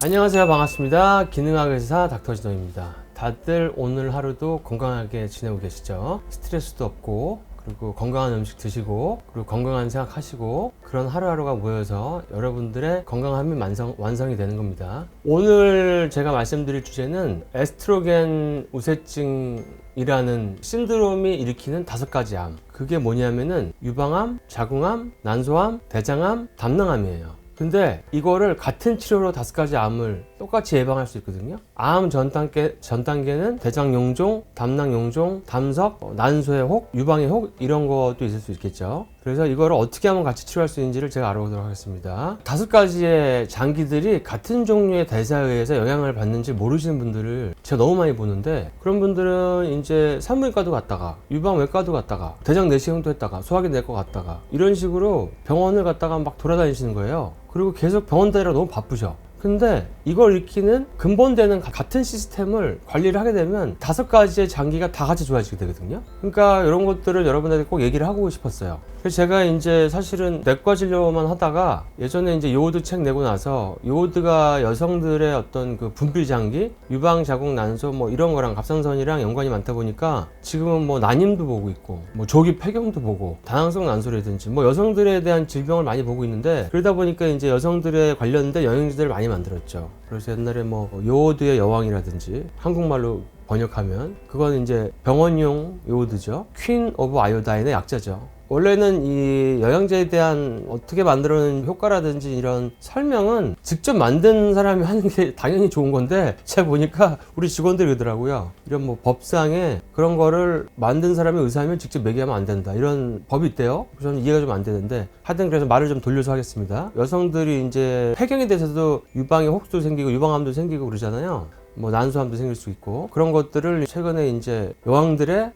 안녕하세요. 반갑습니다. 기능학 의사 닥터진호입니다. 다들 오늘 하루도 건강하게 지내고 계시죠? 스트레스도 없고, 그리고 건강한 음식 드시고, 그리고 건강한 생각 하시고, 그런 하루하루가 모여서 여러분들의 건강함이 완성이 되는 겁니다. 오늘 제가 말씀드릴 주제는 에스트로겐 우세증이라는 신드롬이 일으키는 5가지 암. 그게 뭐냐면은 유방암, 자궁암, 난소암, 대장암, 담낭암이에요. 근데 이거를 같은 치료로 5가지 암을 똑같이 예방할 수 있거든요. 암 전 단계는 대장 용종, 담낭 용종, 담석, 난소의 혹, 유방의 혹 이런 것도 있을 수 있겠죠. 그래서 이거를 어떻게 하면 같이 치료할 수 있는지를 제가 알아보도록 하겠습니다. 5가지의 장기들이 같은 종류의 대사에 의해서 영향을 받는지 모르시는 분들을 제가 너무 많이 보는데, 그런 분들은 이제 산부인과도 갔다가 유방외과도 갔다가 대장 내시경도 했다가 소화기 내과 갔다가 이런 식으로 병원을 갔다가 막 돌아다니시는 거예요. 그리고 계속 병원 다니느라 너무 바쁘셔. 근데 이걸 익히는 근본되는 같은 시스템을 관리를 하게 되면 5가지의 장기가 다 같이 좋아지게 되거든요. 그러니까 이런 것들을 여러분들한테 꼭 얘기를 하고 싶었어요. 그래서 제가 이제 사실은 내과 진료만 하다가 예전에 이제 요오드 책 내고 나서 요오드가 여성들의 어떤 그 분비 장기, 유방, 자궁, 난소 뭐 이런 거랑 갑상선이랑 연관이 많다 보니까 지금은 뭐 난임도 보고 있고 뭐 조기 폐경도 보고 다낭성 난소라든지 뭐 여성들에 대한 질병을 많이 보고 있는데, 그러다 보니까 이제 여성들에 관련된 영양제들을 많이 만들었죠. 그래서 옛날에 뭐 요오드의 여왕이라든지 한국말로 번역하면 그건 이제 병원용 요오드죠. 퀸 오브 아이오다인의 약자죠. 원래는 이 영양제에 대한 어떻게 만들어낸 효과라든지 이런 설명은 직접 만든 사람이 하는 게 당연히 좋은 건데, 제가 보니까 우리 직원들이 그러더라고요. 이런 뭐 법상에 그런 거를 만든 사람이 의사면 직접 얘기하면 안 된다, 이런 법이 있대요. 저는 이해가 좀 안 되는데, 하여튼 그래서 말을 좀 돌려서 하겠습니다. 여성들이 이제 폐경에 대해서도 유방에 혹도 생기고 유방암도 생기고 그러잖아요. 뭐 난소암도 생길 수 있고, 그런 것들을 최근에 이제 여왕들의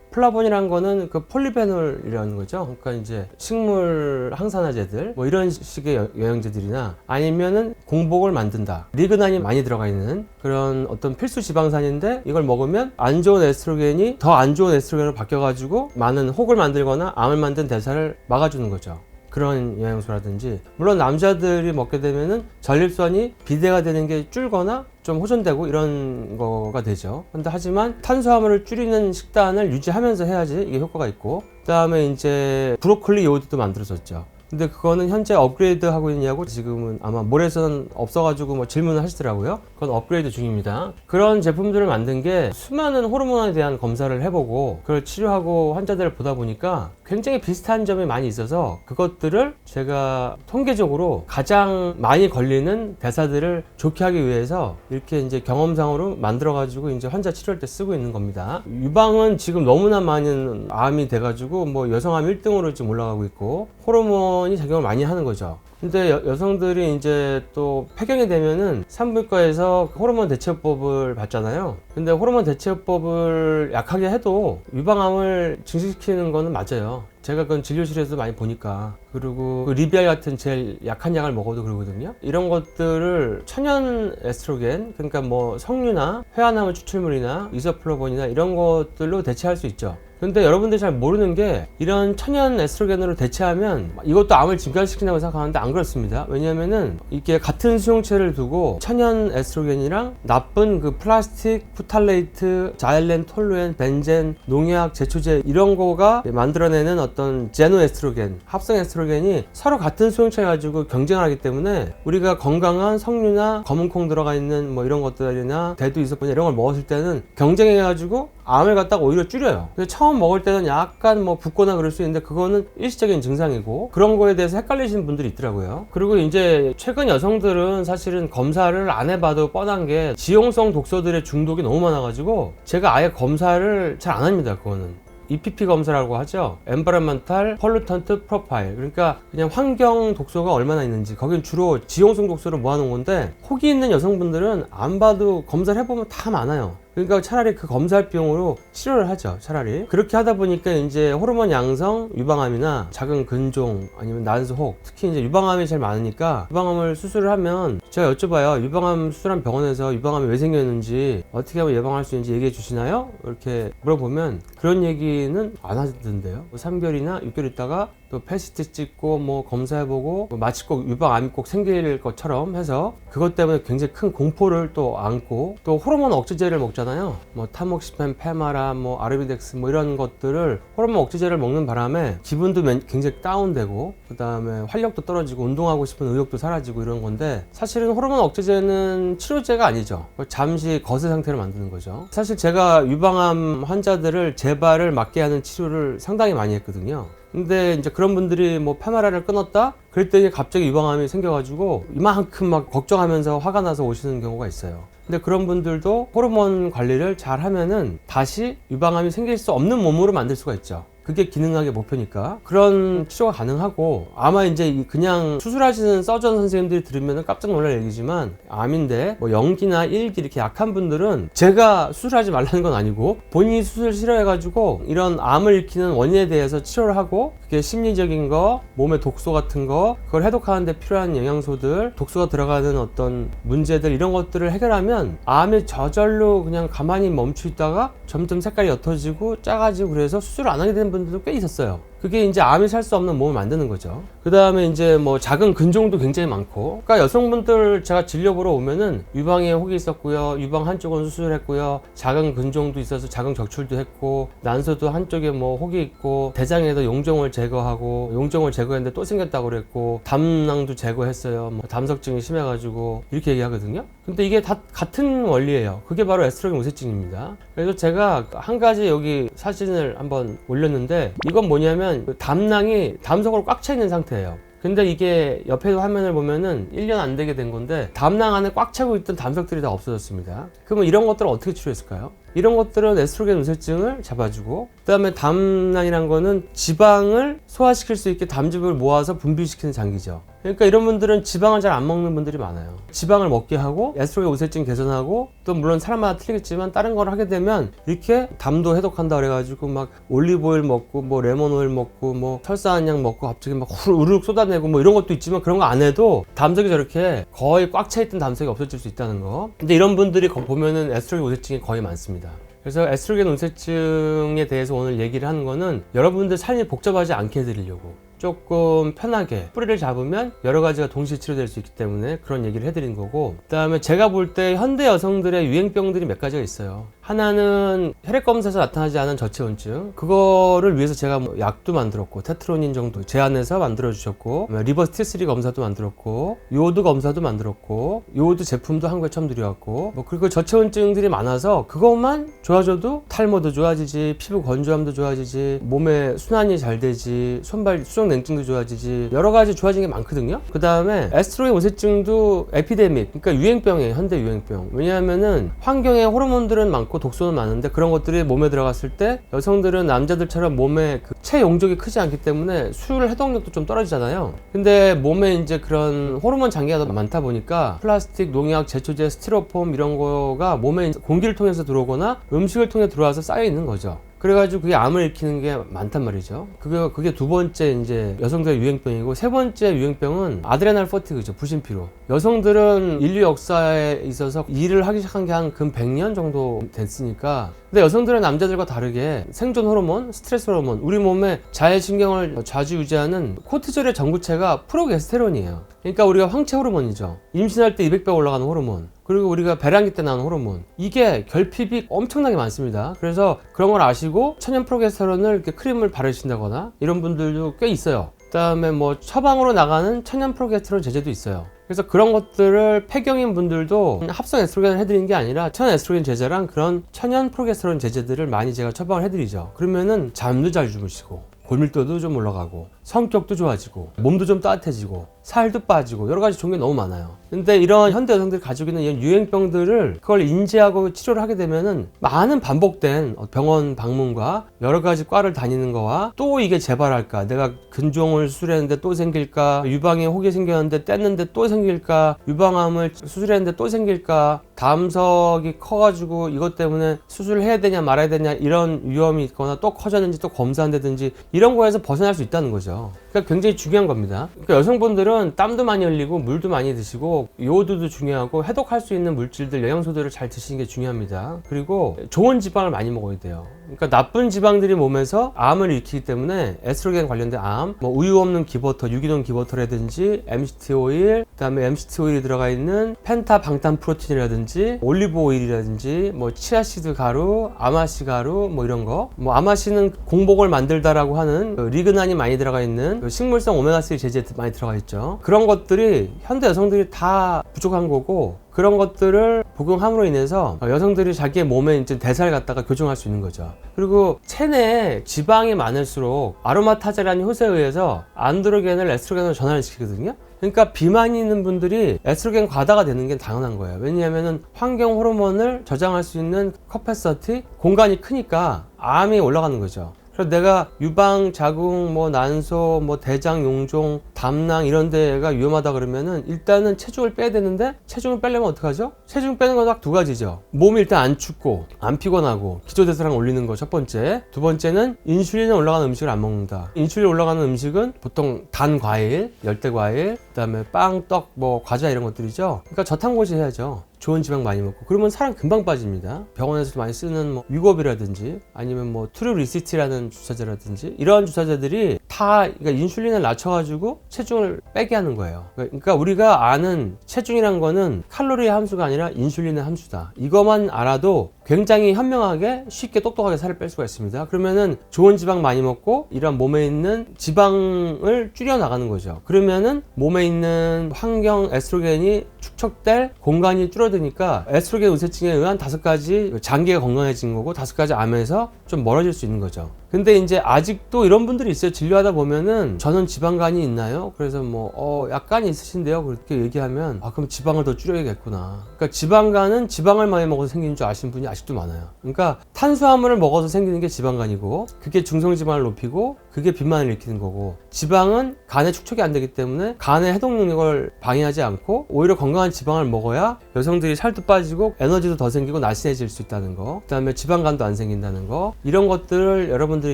플라본이라는 거는 그 폴리페놀이라는 거죠. 그러니까 이제 식물 항산화제들 뭐 이런 식의 영양제들이나 아니면은 공복을 만든다, 리그난이 많이 들어가 있는 그런 어떤 필수 지방산인데, 이걸 먹으면 안 좋은 에스트로겐이 더 안 좋은 에스트로겐으로 바뀌어가지고 많은 혹을 만들거나 암을 만든 대사를 막아주는 거죠. 그런 영양소라든지, 물론 남자들이 먹게 되면은 전립선이 비대가 되는 게 줄거나 좀 호전되고 이런 거가 되죠. 근데 하지만 탄수화물을 줄이는 식단을 유지하면서 해야지 이게 효과가 있고, 그 다음에 이제 브로콜리 요오드도 만들어졌죠. 근데 그거는 현재 업그레이드 하고 있냐고 지금은 아마 몰에서는 없어가지고 뭐 질문을 하시더라고요. 그건 업그레이드 중입니다. 그런 제품들을 만든 게 수많은 호르몬에 대한 검사를 해보고 그걸 치료하고 환자들을 보다 보니까 굉장히 비슷한 점이 많이 있어서, 그것들을 제가 통계적으로 가장 많이 걸리는 대사들을 좋게 하기 위해서 이렇게 이제 경험상으로 만들어가지고 이제 환자 치료할 때 쓰고 있는 겁니다. 유방은 지금 너무나 많은 암이 돼가지고 뭐 여성암 1등으로 지금 올라가고 있고, 호르몬이 작용을 많이 하는 거죠. 근데 여성들이 이제 또 폐경이 되면은 산부인과에서 호르몬 대체요법을 받잖아요. 근데 호르몬 대체요법을 약하게 해도 유방암을 증식시키는 거는 맞아요. 제가 그건 진료실에서 많이 보니까. 그리고 그 리비알 같은 제일 약한 약을 먹어도 그러거든요. 이런 것들을 천연 에스트로겐, 그러니까 뭐 석류나 회화나무 추출물이나 이소플로본이나 이런 것들로 대체할 수 있죠. 근데 여러분들이 잘 모르는 게, 이런 천연 에스트로겐으로 대체하면 이것도 암을 증가시킨다고 생각하는데 안 그렇습니다. 왜냐면은 이게 같은 수용체를 두고 천연 에스트로겐이랑 나쁜 그 플라스틱, 프탈레이트, 자일렌, 톨루엔, 벤젠, 농약, 제초제 이런 거가 만들어내는 어떤 제노 에스트로겐, 합성 에스트로겐이 서로 같은 수용체 가지고 경쟁을 하기 때문에, 우리가 건강한 석류나 검은콩 들어가 있는 뭐 이런 것들이나 대두 이소폰 이런 걸 먹었을 때는 경쟁해 가지고 암을 갖다가 오히려 줄여요. 그래서 처음 먹을 때는 약간 뭐 붓거나 그럴 수 있는데, 그거는 일시적인 증상이고, 그런 거에 대해서 헷갈리시는 분들이 있더라고요. 그리고 이제 최근 여성들은 사실은 검사를 안 해봐도 뻔한 게, 지용성 독소들의 중독이 너무 많아가지고 제가 아예 검사를 잘 안 합니다. 그거는 EPP 검사라고 하죠. Environmental Pollutant Profile. 그러니까 그냥 환경 독소가 얼마나 있는지, 거긴 주로 지용성 독소를 모아놓은 건데, 혹이 있는 여성분들은 안 봐도 검사를 해보면 다 많아요. 그러니까 차라리 그 검사할 비용으로 치료를 하죠. 차라리 그렇게 하다 보니까 이제 호르몬 양성 유방암이나 자궁 근종 아니면 난소혹, 특히 이제 유방암이 제일 많으니까 유방암을 수술을 하면 제가 여쭤봐요. 유방암 수술한 병원에서 유방암이 왜 생겼는지, 어떻게 하면 예방할 수 있는지 얘기해 주시나요? 이렇게 물어보면 그런 얘기는 안 하던데요. 3개월이나 6개월 있다가 또 PET 찍고 뭐 검사해보고 마치 꼭 유방암이 꼭 생길 것처럼 해서 그것 때문에 굉장히 큰 공포를 또 안고, 또 호르몬 억제제를 먹잖아요. 뭐 타목시펜, 페마라, 뭐 아르비덱스 뭐 이런 것들을 호르몬 억제제를 먹는 바람에 기분도 굉장히 다운되고, 그 다음에 활력도 떨어지고 운동하고 싶은 의욕도 사라지고 이런 건데, 사실은 호르몬 억제제는 치료제가 아니죠. 잠시 거세 상태를 만드는 거죠. 사실 제가 유방암 환자들을 재발을 막게 하는 치료를 상당히 많이 했거든요. 근데 이제 그런 분들이 뭐 페마라를 끊었다? 그랬더니 갑자기 유방암이 생겨가지고 이만큼 막 걱정하면서 화가 나서 오시는 경우가 있어요. 근데 그런 분들도 호르몬 관리를 잘 하면은 다시 유방암이 생길 수 없는 몸으로 만들 수가 있죠. 그게 기능학의 목표니까 그런 치료가 가능하고, 아마 이제 그냥 수술하시는 서전 선생님들이 들으면 깜짝 놀랄 얘기지만, 암인데 뭐 0기나 1기 이렇게 약한 분들은 제가 수술하지 말라는 건 아니고 본인이 수술 싫어해가지고 이런 암을 일으키는 원인에 대해서 치료를 하고, 그게 심리적인 거, 몸의 독소 같은 거, 그걸 해독하는 데 필요한 영양소들, 독소가 들어가는 어떤 문제들, 이런 것들을 해결하면 암이 저절로 그냥 가만히 멈춰 있다가 점점 색깔이 옅어지고 작아지고, 그래서 수술을 안 하게 되는 분들도 꽤 있었어요. 그게 이제 암이 살 수 없는 몸을 만드는 거죠. 그 다음에 이제 뭐 작은 근종도 굉장히 많고, 그러니까 여성분들 제가 진료 보러 오면은 유방에 혹이 있었고요, 유방 한쪽은 수술했고요, 작은 근종도 있어서 작은 적출도 했고, 난소도 한쪽에 뭐 혹이 있고, 대장에도 용종을 제거하고, 용종을 제거했는데 또 생겼다고 그랬고, 담낭도 제거했어요. 뭐 담석증이 심해가지고 이렇게 얘기하거든요. 근데 이게 다 같은 원리예요. 그게 바로 에스트로겐 우세증입니다. 그래서 제가 한 가지 여기 사진을 한번 올렸는데, 이건 뭐냐면 담낭이 담석으로 꽉 차 있는 상태예요. 근데 이게 옆에 화면을 보면은 1년 안 되게 된 건데, 담낭 안에 꽉 차고 있던 담석들이 다 없어졌습니다. 그러면 이런 것들을 어떻게 치료했을까요? 이런 것들은 에스트로겐 우세증을 잡아주고, 그 다음에 담낭이란 거는 지방을 소화시킬 수 있게 담즙을 모아서 분비시키는 장기죠. 그러니까 이런 분들은 지방을 잘 안 먹는 분들이 많아요. 지방을 먹게 하고 에스트로겐 우세증 개선하고, 또 물론 사람마다 틀리겠지만 다른 걸 하게 되면 이렇게 담도 해독한다 그래가지고 막 올리브오일 먹고 뭐 레몬오일 먹고 뭐 설사 한 약 먹고 갑자기 막 우르륵 쏟아내고 뭐 이런 것도 있지만, 그런 거 안 해도 담석이 저렇게 거의 꽉 차 있던 담석이 없어질 수 있다는 거. 근데 이런 분들이 보면은 에스트로겐 우세증이 거의 많습니다. 그래서 에스트로겐 우세증에 대해서 오늘 얘기를 하는 거는 여러분들 삶이 복잡하지 않게 해드리려고, 조금 편하게 뿌리를 잡으면 여러 가지가 동시에 치료될 수 있기 때문에 그런 얘기를 해드린 거고, 그 다음에 제가 볼 때 현대 여성들의 유행병들이 몇 가지가 있어요. 하나는 혈액검사에서 나타나지 않은 저체온증, 그거를 위해서 제가 뭐 약도 만들었고, 테트로닌 정도 제안해서 만들어 주셨고, 리버스 T3 검사도 만들었고, 요오드 검사도 만들었고, 요오드 제품도 한국에 처음 들여왔고, 뭐 그리고 저체온증들이 많아서 그것만 좋아져도 탈모도 좋아지지, 피부 건조함도 좋아지지, 몸의 순환이 잘 되지, 손발 수정 냉증도 좋아지지, 여러 가지 좋아진 게 많거든요. 그 다음에 에스트로겐 우세증도 에피데믹, 그러니까 유행병이에요. 현대 유행병. 왜냐하면은 환경에 호르몬들은 많고 독소는 많은데, 그런 것들이 몸에 들어갔을 때 여성들은 남자들처럼 몸에 그 체용적이 크지 않기 때문에 수율 해독력도 좀 떨어지잖아요. 근데 몸에 이제 그런 호르몬 장기가 많다 보니까 플라스틱, 농약, 제초제, 스티로폼 이런 거가 몸에 공기를 통해서 들어오거나 음식을 통해 들어와서 쌓여 있는 거죠. 그래가지고 그게 암을 일으키는 게 많단 말이죠. 그게 두 번째 이제 여성들의 유행병이고, 세 번째 유행병은 아드레날 퍼티그죠. 부신피로. 여성들은 인류 역사에 있어서 일을 하기 시작한 게 한 근 100년 정도 됐으니까. 근데 여성들은 남자들과 다르게 생존 호르몬, 스트레스 호르몬, 우리 몸의 자해신경을 좌지우지하는 코티졸의 전구체가 프로게스테론이에요. 그러니까 우리가 황체 호르몬이죠. 임신할 때 200배 올라가는 호르몬, 그리고 우리가 배란기 때 나는 호르몬, 이게 결핍이 엄청나게 많습니다. 그래서 그런 걸 아시고 천연 프로게스테론을 이렇게 크림을 바르신다거나 이런 분들도 꽤 있어요. 그 다음에 뭐 처방으로 나가는 천연 프로게스테론 제제도 있어요. 그래서 그런 것들을 폐경인 분들도 합성 에스트로겐을 해드리는 게 아니라 천연 에스트로겐 제제랑 그런 천연 프로게스테론 제제들을 많이 제가 처방을 해드리죠. 그러면은 잠도 잘 주무시고, 골밀도도 좀 올라가고, 성격도 좋아지고, 몸도 좀 따뜻해지고, 살도 빠지고, 여러 가지 종류가 너무 많아요. 근데 이런 현대 여성들이 가지고 있는 이런 유행병들을 그걸 인지하고 치료를 하게 되면은 많은 반복된 병원 방문과 여러 가지 과를 다니는 거와, 또 이게 재발할까, 내가 근종을 수술했는데 또 생길까, 유방에 혹이 생겼는데 뗐는데 또 생길까, 유방암을 수술했는데 또 생길까, 담석이 커가지고 이것 때문에 수술을 해야 되냐 말아야 되냐 이런 위험이 있거나, 또 커졌는지 또 검사한다든지 이런 거에서 벗어날 수 있다는 거죠. 그러니까 굉장히 중요한 겁니다. 그러니까 여성분들은 땀도 많이 흘리고 물도 많이 드시고, 요오드도 중요하고, 해독할 수 있는 물질들, 영양소들을 잘 드시는 게 중요합니다. 그리고 좋은 지방을 많이 먹어야 돼요. 그러니까 나쁜 지방들이 몸에서 암을 일으키기 때문에 에스트로겐 관련된 암, 뭐 우유 없는 기버터, 유기농 기버터라든지 MCT 오일, 그다음에 MCT 오일이 들어가 있는 펜타 방탄 프로틴이라든지 올리브 오일이라든지 뭐 치아씨드 가루, 아마씨 가루 뭐 이런 거. 뭐 아마씨는 공복을 만들다라고 하는 그 리그난이 많이 들어가 있는 그 식물성 오메가3 제제에 많이 들어가 있죠. 그런 것들이 현대 여성들이 다 부족한 거고, 그런 것들을 복용함으로 인해서 여성들이 자기의 몸에 이제 대사를 갖다가 교정할 수 있는 거죠. 그리고 체내에 지방이 많을수록 아로마타제라는 효소에 의해서 안드로겐을 에스트로겐으로 전환을 시키거든요. 그러니까 비만이 있는 분들이 에스트로겐 과다가 되는 게 당연한 거예요. 왜냐하면 환경 호르몬을 저장할 수 있는 커패서티, 공간이 크니까 암이 올라가는 거죠. 그래서 내가 유방, 자궁, 뭐 난소, 뭐 대장, 용종, 담낭 이런 데가 위험하다 그러면은 일단은 체중을 빼야 되는데, 체중을 빼려면 어떡하죠? 체중 빼는 건 딱 두 가지죠. 몸이 일단 안 춥고 안 피곤하고 기초대사량 올리는 거 첫 번째. 두 번째는 인슐린이 올라가는 음식을 안 먹는다. 인슐린 올라가는 음식은 보통 단 과일, 열대 과일, 그다음에 빵, 떡, 뭐 과자 이런 것들이죠. 그러니까 저탄고지 해야죠. 좋은 지방 많이 먹고. 그러면 살은 금방 빠집니다. 병원에서도 많이 쓰는 뭐 위겁이라든지 아니면 뭐 트루리시티라는 주사제라든지 이러한 주사제들이 다 그러니까 인슐린을 낮춰가지고 체중을 빼게 하는 거예요. 그러니까 우리가 아는 체중이란 거는 칼로리의 함수가 아니라 인슐린의 함수다. 이것만 알아도 굉장히 현명하게 쉽게 똑똑하게 살을 뺄 수가 있습니다. 그러면은 좋은 지방 많이 먹고 이런 몸에 있는 지방을 줄여 나가는 거죠. 그러면은 몸에 있는 환경 에스트로겐이 축적될 공간이 줄어드니까 에스트로겐 우세증에 의한 5가지 장기가 건강해진 거고 5가지 암에서 좀 멀어질 수 있는 거죠. 근데 이제 아직도 이런 분들이 있어요. 진료하다 보면은 저는 지방간이 있나요? 그래서 뭐 약간이 있으신데요. 그렇게 얘기하면 그럼 지방을 더 줄여야겠구나. 그러니까 지방간은 지방을 많이 먹어서 생기는 줄 아시는 분이 아직도 많아요. 그러니까 탄수화물을 먹어서 생기는 게 지방간이고, 그게 중성지방을 높이고 그게 비만을 일으키는 거고, 지방은 간에 축적이 안 되기 때문에 간의 해독 능력을 방해하지 않고 오히려 건강한 지방을 먹어야 여성들이 살도 빠지고 에너지도 더 생기고 날씬해질 수 있다는 거, 그 다음에 지방간도 안 생긴다는 거, 이런 것들을 여러분들이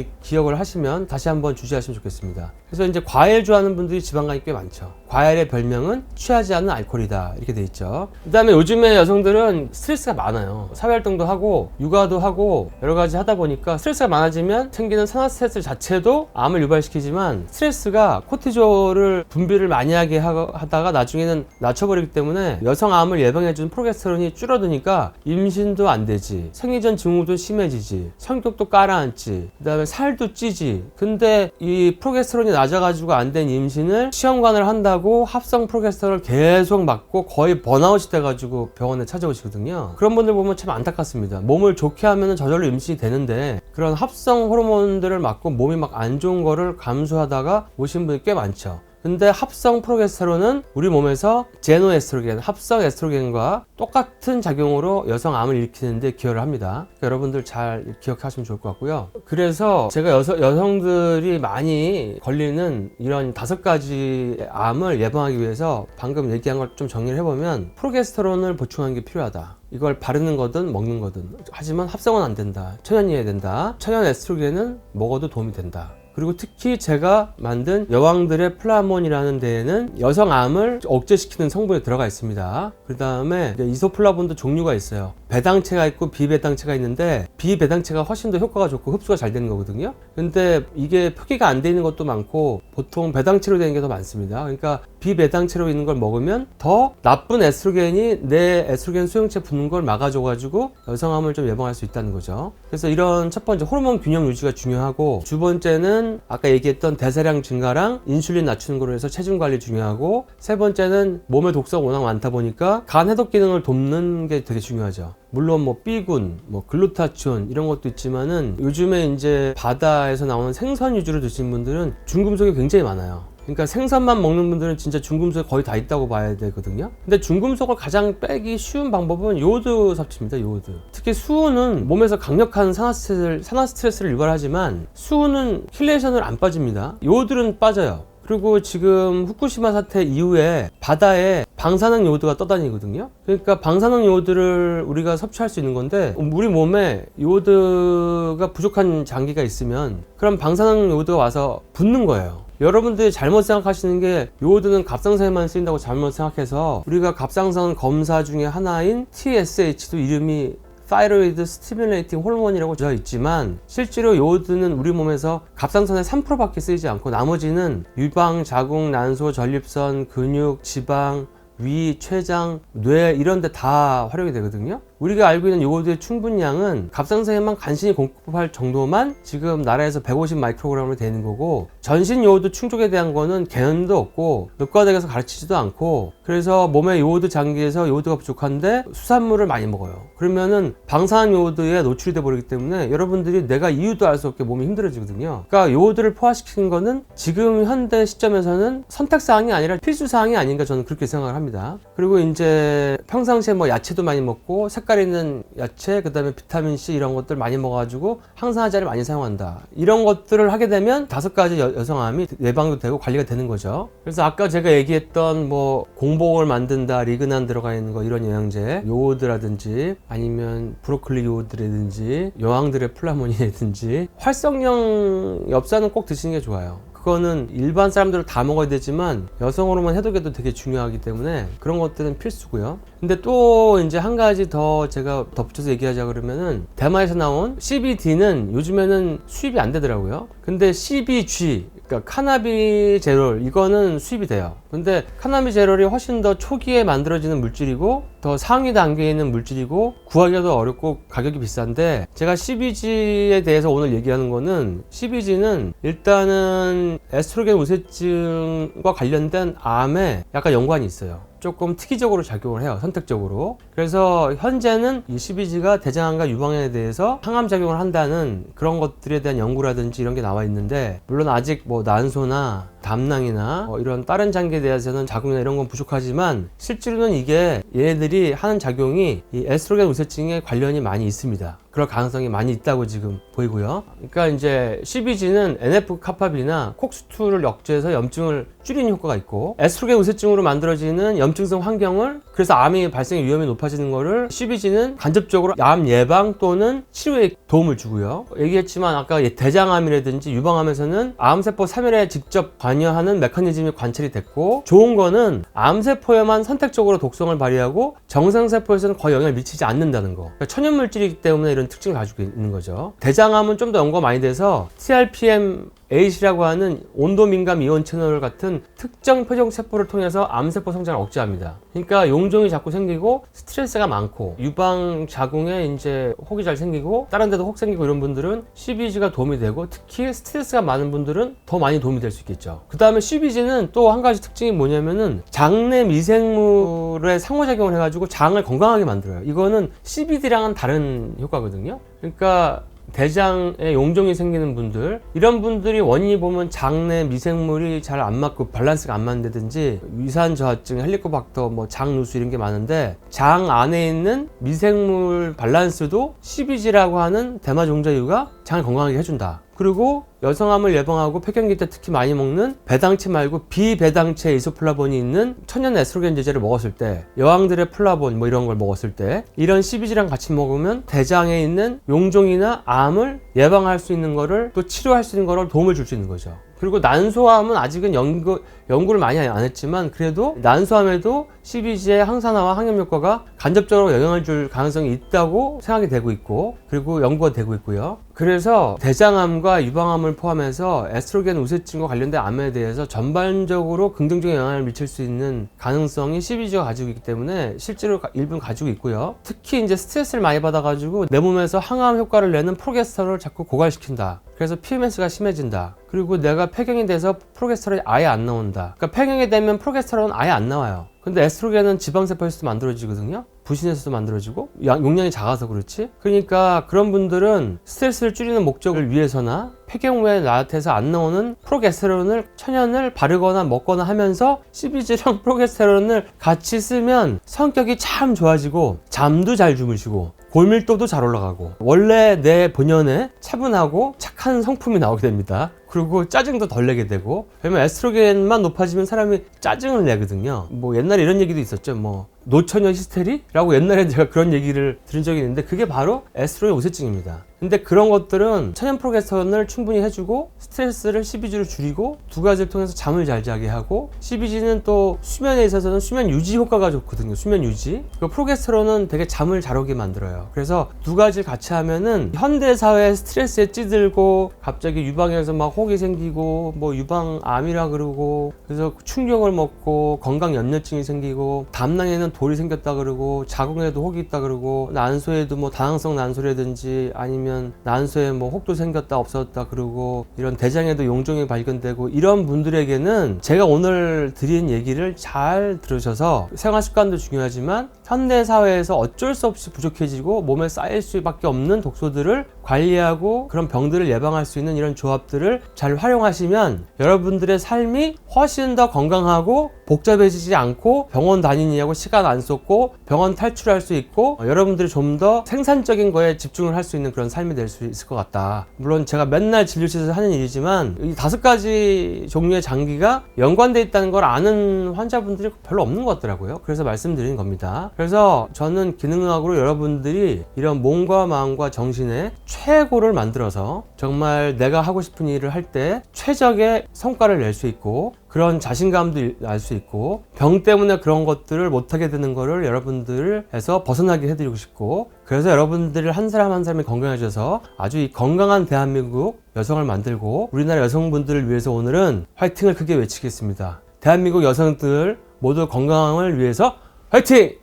기억을 하시면 다시 한번 주시하시면 좋겠습니다. 그래서 이제 과일 좋아하는 분들이 지방간이 꽤 많죠. 과일의 별명은 취하지 않는 알코올이다 이렇게 돼 있죠. 그 다음에 요즘에 여성들은 스트레스가 많아요. 사회활동도 하고 육아도 하고 여러 가지 하다 보니까 스트레스가 많아지면 생기는 산화스트레스 자체도 암을 유발시키지만, 스트레스가 코티졸을 분비를 많이 하게 하다가 나중에는 낮춰버리기 때문에 여성암을 예방해주는 프로게스테론이 줄어드니까 임신도 안 되지, 생리전 증후도 심해지지, 성격도 깔아앉지, 그 다음에 살도 찌지. 근데 이 프로게스테론이 낮아가지고 안 된 임신을 시험관을 한다고 합성 프로게스테론을 계속 맞고 거의 번아웃이 돼가지고 병원에 찾아오시거든요. 그런 분들 보면 참 안타깝습니다. 몸을 좋게 하면 저절로 임신이 되는데 그런 합성 호르몬들을 맞고 몸이 막 안 좋은 거를 감수하다가 오신 분이 꽤 많죠. 근데 합성 프로게스테론은 우리 몸에서 제노에스트로겐, 합성 에스트로겐과 똑같은 작용으로 여성암을 일으키는데 기여를 합니다. 그러니까 여러분들 잘 기억하시면 좋을 것 같고요. 그래서 제가 여성들이 많이 걸리는 이런 5가지 암을 예방하기 위해서 방금 얘기한 걸 좀 정리를 해보면, 프로게스테론을 보충하는 게 필요하다. 이걸 바르는 거든 먹는 거든. 하지만 합성은 안 된다. 천연이어야 된다. 천연 에스트로겐은 먹어도 도움이 된다. 그리고 특히 제가 만든 여왕들의 플라몬이라는 데에는 여성암을 억제시키는 성분이 들어가 있습니다. 그 다음에 이소플라본도 종류가 있어요. 배당체가 있고 비배당체가 있는데, 비배당체가 훨씬 더 효과가 좋고 흡수가 잘 되는 거거든요. 근데 이게 표기가 안 돼 있는 것도 많고 보통 배당체로 되는 게 더 많습니다. 그러니까 비배당체로 있는 걸 먹으면 더 나쁜 에스트로겐이 내 에스트로겐 수용체 붙는 걸 막아줘가지고 여성암을 좀 예방할 수 있다는 거죠. 그래서 이런 첫 번째 호르몬 균형 유지가 중요하고, 두 번째는 아까 얘기했던 대사량 증가랑 인슐린 낮추는 거로 해서 체중 관리 중요하고, 세 번째는 몸의 독소가 워낙 많다 보니까 간 해독 기능을 돕는 게 되게 중요하죠. 물론 뭐 B군, 뭐 글루타치온 이런 것도 있지만은 요즘에 이제 바다에서 나오는 생선 위주로 드시는 분들은 중금속이 굉장히 많아요. 그러니까 생선만 먹는 분들은 진짜 중금속이 거의 다 있다고 봐야 되거든요. 근데 중금속을 가장 빼기 쉬운 방법은 요오드 섭취입니다. 요오드. 특히 수은은 몸에서 강력한 산화스트레스를 유발하지만 수은은 킬레이션을 안 빠집니다. 요오드는 빠져요. 그리고 지금 후쿠시마 사태 이후에 바다에 방사능 요오드가 떠다니거든요. 그러니까 방사능 요오드를 우리가 섭취할 수 있는 건데, 우리 몸에 요오드가 부족한 장기가 있으면 그럼 방사능 요오드가 와서 붙는 거예요. 여러분들이 잘못 생각하시는 게 요오드는 갑상선에만 쓰인다고 잘못 생각해서, 우리가 갑상선 검사 중에 하나인 TSH도 이름이 타이로이드 스티뮬레이팅 호르몬이라고 되어 있지만 실제로 요오드는 우리 몸에서 갑상선의 3%밖에 쓰이지 않고 나머지는 유방, 자궁, 난소, 전립선, 근육, 지방, 위, 췌장, 뇌 이런 데 다 활용이 되거든요. 우리가 알고 있는 요오드의 충분량은 갑상선에만 간신히 공급할 정도만 지금 나라에서 150 마이크로그램으로 되는 거고, 전신 요오드 충족에 대한 거는 개념도 없고 의과대학에서 가르치지도 않고, 그래서 몸의 요오드 장기에서 요오드가 부족한데 수산물을 많이 먹어요. 그러면은 방사능 요오드에 노출이 돼 버리기 때문에 여러분들이 내가 이유도 알 수 없게 몸이 힘들어지거든요. 그러니까 요오드를 포화시키는 거는 지금 현대 시점에서는 선택사항이 아니라 필수사항이 아닌가, 저는 그렇게 생각을 합니다. 그리고 이제 평상시에 뭐 야채도 많이 먹고 색깔 있는 야채, 그 다음에 비타민C 이런 것들 많이 먹어가지고 항산화제를 많이 사용한다, 이런 것들을 하게 되면 5가지 여성암이 예방도 되고 관리가 되는 거죠. 그래서 아까 제가 얘기했던 뭐 공복을 만든다, 리그난 들어가 있는 거, 이런 영양제, 요오드라든지 아니면 브로콜리 요오드라든지 여왕들의 플라모니라든지 활성형 엽산은 꼭 드시는 게 좋아요. 그거는 일반 사람들은 다 먹어야 되지만 여성 호르몬 해독에도 되게 중요하기 때문에 그런 것들은 필수고요. 근데 또 이제 한 가지 더 제가 덧붙여서 얘기하자 그러면은, 대마에서 나온 CBD는 요즘에는 수입이 안 되더라고요. 근데 CBG, 그러니까 카나비제롤, 이거는 수입이 돼요. 근데 카나비제롤이 훨씬 더 초기에 만들어지는 물질이고 더 상위 단계에 있는 물질이고 구하기도 어렵고 가격이 비싼데, 제가 CBG에 대해서 오늘 얘기하는 거는, CBG는 일단은 에스트로겐 우세증과 관련된 암에 약간 연관이 있어요. 조금 특이적으로 작용을 해요, 선택적으로. 그래서 현재는 이 CBG가 대장암과 유방암에 대해서 항암 작용을 한다는 그런 것들에 대한 연구라든지 이런 게 나와 있는데, 물론 아직 뭐 난소나 담낭이나 이런 다른 장기에 대해서는 자궁이나 이런 건 부족하지만 실제로는 이게 얘네들이 하는 작용이 이 에스트로겐 우세증에 관련이 많이 있습니다. 그럴 가능성이 많이 있다고 지금 보이고요. 그러니까 이제 CBG는 NF-카파비나 콕스2를 억제해서 염증을 줄이는 효과가 있고, 에스트로겐 우세증으로 만들어지는 염증성 환경을, 그래서 암의 발생 위험이 높아지는 거를 CBG는 간접적으로 암 예방 또는 치료에 도움을 주고요. 얘기했지만 아까 대장암이라든지 유방암에서는 암세포 사멸에 직접 관여하는 메커니즘이 관찰이 됐고, 좋은 거는 암세포에만 선택적으로 독성을 발휘하고 정상세포에서는 거의 영향을 미치지 않는다는 거. 그러니까 천연물질이기 때문에 이런 특징을 가지고 있는 거죠. 대장암은 좀 더 연구가 많이 돼서 TRPM8이라고 하는 온도 민감 이온 채널 같은 특정 표적 세포를 통해서 암세포 성장을 억제합니다. 그러니까 용종이 자꾸 생기고 스트레스가 많고 유방 자궁에 이제 혹이 잘 생기고 다른 데도 혹 생기고 이런 분들은 CBG가 도움이 되고, 특히 스트레스가 많은 분들은 더 많이 도움이 될 수 있겠죠. 그 다음에 CBG는 또 한 가지 특징이 뭐냐면은 장내 미생물에 상호작용을 해가지고 장을 건강하게 만들어요. 이거는 CBD랑은 다른 효과거든요. 그러니까 대장에 용종이 생기는 분들, 이런 분들이 원인이 보면 장내 미생물이 잘 안 맞고 밸런스가 안 맞는다든지 위산 저하증, 헬리코박터, 뭐 장누수 이런 게 많은데, 장 안에 있는 미생물 밸런스도 CBG라고 하는 대마종자유가 장을 건강하게 해준다. 그리고 여성암을 예방하고 폐경기 때 특히 많이 먹는 배당체 말고 비배당체 이소플라본이 있는 천연 에스트로겐 제제를 먹었을 때, 여왕들의 플라본 뭐 이런 걸 먹었을 때, 이런 CBG랑 같이 먹으면 대장에 있는 용종이나 암을 예방할 수 있는 거를, 또 치료할 수 있는 거를 도움을 줄 수 있는 거죠. 그리고 난소암은 아직은 연구를 많이 안 했지만, 그래도 난소암에도 CBG의 항산화와 항염 효과가 간접적으로 영향을 줄 가능성이 있다고 생각이 되고 있고, 그리고 연구가 되고 있고요. 그래서 대장암과 유방암을 포함해서 에스트로겐 우세증과 관련된 암에 대해서 전반적으로 긍정적인 영향을 미칠 수 있는 가능성이 CBG가 가지고 있기 때문에 실제로 일부는 가지고 있고요. 특히 이제 스트레스를 많이 받아가지고 내 몸에서 항암 효과를 내는 프로게스테롤을 자꾸 고갈시킨다. 그래서 PMS가 심해진다. 그리고 내가 폐경이 돼서 프로게스테롤이 아예 안 나온다. 그러니까 폐경이 되면 프로게스테롤은 아예 안 나와요. 근데 에스트로겐은 지방세포에서도 만들어지거든요. 부신에서도 만들어지고, 용량이 작아서 그렇지. 그러니까 그런 분들은 스트레스를 줄이는 목적을 위해서나 폐경 후에 나한테서 안 나오는 프로게스테론을, 천연을 바르거나 먹거나 하면서 CBG랑 프로게스테론을 같이 쓰면 성격이 참 좋아지고, 잠도 잘 주무시고, 골밀도도 잘 올라가고, 원래 내 본연의 차분하고 착한 성품이 나오게 됩니다. 그리고 짜증도 덜 내게 되고, 왜냐면 에스트로겐만 높아지면 사람이 짜증을 내거든요. 뭐 옛날에 이런 얘기도 있었죠. 뭐 노처녀 히스테리라고 옛날에 제가 그런 얘기를 들은 적이 있는데, 그게 바로 에스트로겐 우세증입니다. 근데 그런 것들은 천연 프로게스테론을 충분히 해주고 스트레스를 CBG로 줄이고 두 가지를 통해서 잠을 잘 자게 하고 CBG는 또 수면에 있어서는 수면 유지 효과가 좋거든요. 수면 유지. 그 프로게스테론은 되게 잠을 잘 오게 만들어요. 그래서 두 가지를 같이 하면은 현대 사회 스트레스에 찌들고 갑자기 유방에서 막 혹이 생기고 뭐 유방암이라 그러고 그래서 충격을 먹고 건강 연료증이 생기고 담낭에는 돌이 생겼다 그러고 자궁에도 혹이 있다 그러고 난소에도 뭐 다항성 난소라든지 아니면 난소에 뭐 혹도 생겼다 없었다 그러고 이런 대장에도 용종이 발견되고 이런 분들에게는 제가 오늘 드린 얘기를 잘 들으셔서 생활 습관도 중요하지만 현대 사회에서 어쩔 수 없이 부족해지고 몸에 쌓일 수밖에 없는 독소들을 관리하고 그런 병들을 예방할 수 있는 이런 조합들을 잘 활용하시면 여러분들의 삶이 훨씬 더 건강하고 복잡해지지 않고 병원 다니느냐고 시간 안 쏟고 병원 탈출할 수 있고 여러분들이 좀 더 생산적인 거에 집중을 할 수 있는 그런 삶이 될 수 있을 것 같다. 물론 제가 맨날 진료실에서 하는 일이지만 이 5가지 종류의 장기가 연관되어 있다는 걸 아는 환자분들이 별로 없는 것 같더라고요. 그래서 말씀드린 겁니다. 그래서 저는 기능의학으로 여러분들이 이런 몸과 마음과 정신의 최고를 만들어서 정말 내가 하고 싶은 일을 할 때 최적의 성과를 낼 수 있고 그런 자신감도 알 수 있고 병 때문에 그런 것들을 못하게 되는 거를 여러분들에서 벗어나게 해드리고 싶고 그래서 여러분들을 한 사람 한 사람이 건강해져서 아주 이 건강한 대한민국 여성을 만들고 우리나라 여성분들을 위해서 오늘은 화이팅을 크게 외치겠습니다. 대한민국 여성들 모두 건강을 위해서 화이팅!